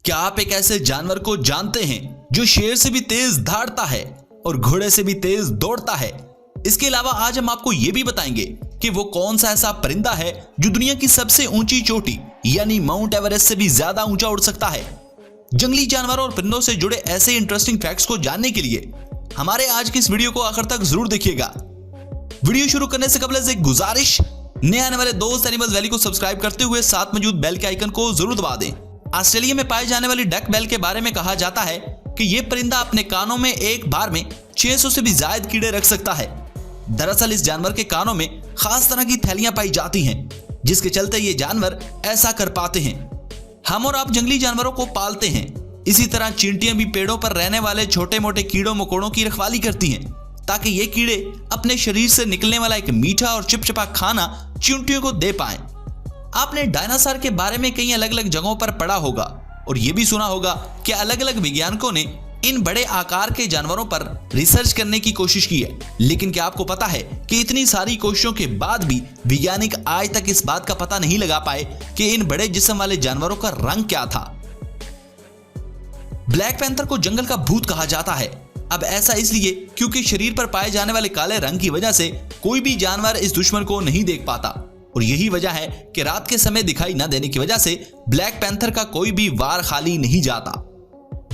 क्या आप एक ऐसे जानवर को जानते हैं जो शेर से भी तेज दौड़ता है और घोड़े से भी तेज दौड़ता है? इसके अलावा आज हम आपको यह भी बताएंगे कि वो कौन सा ऐसा परिंदा है जो दुनिया की सबसे ऊंची चोटी यानी माउंट एवरेस्ट से भी ज्यादा ऊंचा उड़ सकता है। जंगली जानवरों और परिंदों से जुड़े ऐसे इंटरेस्टिंग फैक्ट्स को जानने के लिए हमारे आज की इस वीडियो को आखिर तक जरूर देखिएगा। वीडियो शुरू करने से कबल एक गुजारिश, नए आने वाले दोस्त एनिमल्स वैली को सब्सक्राइब करते हुए साथ मौजूद बेल के आइकन को जरूर दबा दें। ऑस्ट्रेलिया में पाए जाने वाली डक बेल के बारे में कहा जाता है कि यह परिंदा अपने कानों में एक बार में 600 से भी ज्यादा कीड़े रख सकता है। दरअसल इस जानवर के कानों में खास तरह की थैलियां पाई जाती हैं, जिसके चलते ये जानवर ऐसा कर पाते हैं। हम और आप जंगली जानवरों को पालते हैं, इसी तरह चींटियां भी पेड़ों पर रहने वाले छोटे मोटे कीड़ों मकोड़ों की रखवाली करती हैं, ताकि ये कीड़े अपने शरीर से निकलने वाला एक मीठा और चिपचिपा खाना चींटियों को दे पाएं। आपने डायनासोर के बारे में कई अलग अलग जगहों पर पढ़ा होगा और यह भी सुना होगा कि अलग अलग वैज्ञानिकों ने इन बड़े आकार के जानवरों पर रिसर्च करने की कोशिश की है। लेकिन क्या आपको पता है कि इतनी सारी कोशिशों के बाद भी वैज्ञानिक आज तक इस बात का पता नहीं लगा पाए कि इन बड़े जिस्म वाले जानवरों का रंग क्या था। ब्लैक पैंथर को जंगल का भूत कहा जाता है। अब ऐसा इसलिए क्योंकि शरीर पर पाए जाने वाले काले रंग की वजह से कोई भी जानवर इस दुश्मन को नहीं देख पाता, और यही वजह है कि रात के समय दिखाई न देने की वजह से ब्लैक पैंथर का कोई भी वार खाली नहीं जाता।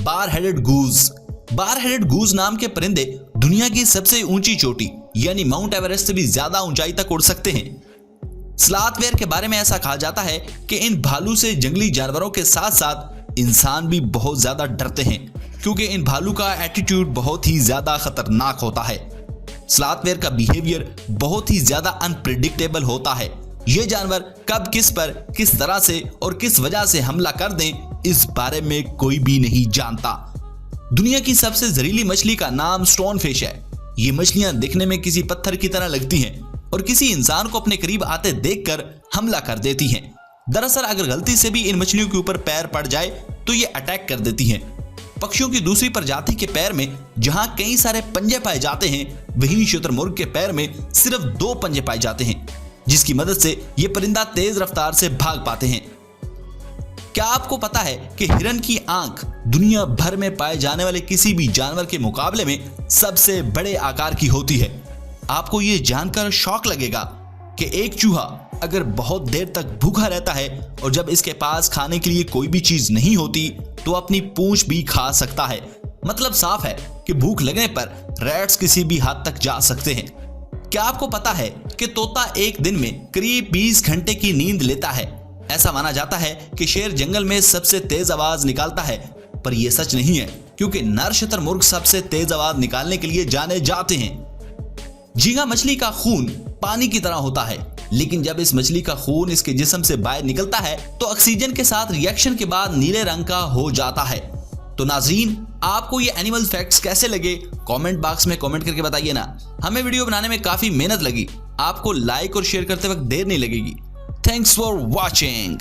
बार हेडेड गूज नाम के परिंदे दुनिया की सबसे ऊंची चोटी यानी माउंट एवरेस्ट से भी ज्यादा ऊंचाई तक उड़ सकते हैं। स्लॉथ बेयर के बारे में ऐसा कहा जाता है कि इन भालू से जंगली जानवरों के साथ साथ इंसान भी बहुत ज्यादा डरते हैं, क्योंकि इन भालू का एटीट्यूड बहुत ही ज्यादा खतरनाक होता है। स्लॉथ बेयर का बिहेवियर बहुत ही ज्यादा अनप्रिडिक्टेबल होता है। ये जानवर कब किस पर किस तरह से और किस वजह से हमला कर दें, इस बारे में कोई भी नहीं जानता। दुनिया की सबसे जहरीली मछली का नाम स्टोन फिश है। ये मछलियां दिखने में किसी पत्थर की तरह लगती हैं और किसी इंसान को अपने करीब आते देखकर हमला कर देती हैं। दरअसल अगर गलती से भी इन मछलियों के ऊपर पैर पड़ जाए तो ये अटैक कर देती हैं। पक्षियों की दूसरी प्रजाति के पैर में जहां कई सारे पंजे पाए जाते हैं, वहीं शुतुरमुर्ग के पैर में सिर्फ 2 पंजे पाए जाते हैं, जिसकी मदद से ये परिंदा तेज रफ्तार से भाग पाते हैं। क्या आपको पता है कि हिरन की आंख दुनिया भर में पाए जाने वाले किसी भी जानवर के मुकाबले में सबसे बड़े आकार की होती है? आपको ये जानकर शॉक लगेगा कि एक चूहा अगर बहुत देर तक भूखा रहता है और जब इसके पास खाने के लिए कोई भी चीज नहीं होती तो अपनी पूंछ भी खा सकता है। मतलब साफ है कि भूख लगने पर रैट्स किसी भी हद तक जा सकते हैं। क्या आपको पता है कि तोता एक दिन में करीब 20 घंटे की नींद लेता है? ऐसा माना जाता है कि शेर जंगल में सबसे तेज आवाज निकालता है, पर यह सच नहीं है, क्योंकि नर शुतुरमुर्ग सबसे तेज आवाज निकालने के लिए जाने जाते हैं। झींगा मछली का खून पानी की तरह होता है, लेकिन जब इस मछली का खून इसके जिस्म से बाहर निकलता है तो ऑक्सीजन के साथ रिएक्शन के बाद नीले रंग का हो जाता है। तो नाज़रीन, आपको ये एनिमल फैक्ट्स कैसे लगे कमेंट बॉक्स में कमेंट करके बताइए ना। हमें वीडियो बनाने में काफी मेहनत लगी, आपको लाइक और शेयर करते वक्त देर नहीं लगेगी। Thanks for watching.